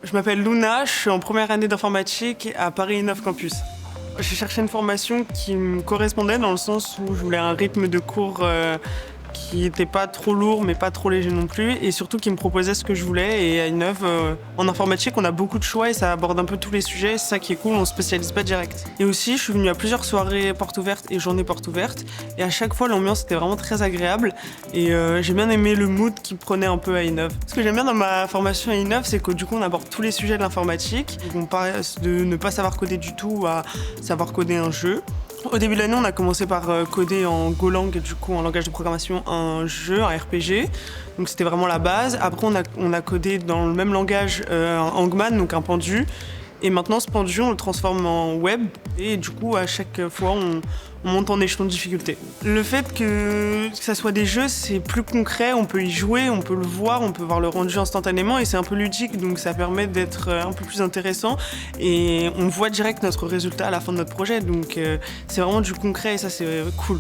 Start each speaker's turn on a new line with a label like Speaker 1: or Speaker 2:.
Speaker 1: Je m'appelle Luna, je suis en première année d'informatique à Paris Innov Campus. J'ai cherché une formation qui me correspondait dans le sens où je voulais un rythme de cours qui n'était pas trop lourd mais pas trop léger non plus et surtout qui me proposait ce que je voulais. Et à Innov, en informatique, on a beaucoup de choix et ça aborde un peu tous les sujets. C'est ça qui est cool, on ne se spécialise pas direct. Et aussi, je suis venue à plusieurs soirées portes ouvertes et journées portes ouvertes et à chaque fois, l'ambiance était vraiment très agréable et j'ai bien aimé le mood qui prenait un peu à Innov. Ce que j'aime bien dans ma formation à Innov, c'est que du coup, on aborde tous les sujets de l'informatique. On passe de ne pas savoir coder du tout à savoir coder un jeu. Au début de l'année, on a commencé par coder en Golang, du coup en langage de programmation, un jeu, un RPG. Donc c'était vraiment la base. Après, on a codé dans le même langage un Hangman, donc un pendu. Et maintenant, ce pendu, on le transforme en web. Et du coup, à chaque fois, on monte en échelon de difficulté. Le fait que ça soit des jeux, c'est plus concret. On peut y jouer, on peut le voir, on peut voir le rendu instantanément. Et c'est un peu ludique, donc ça permet d'être un peu plus intéressant. Et on voit direct notre résultat à la fin de notre projet. Donc c'est vraiment du concret et ça, c'est cool.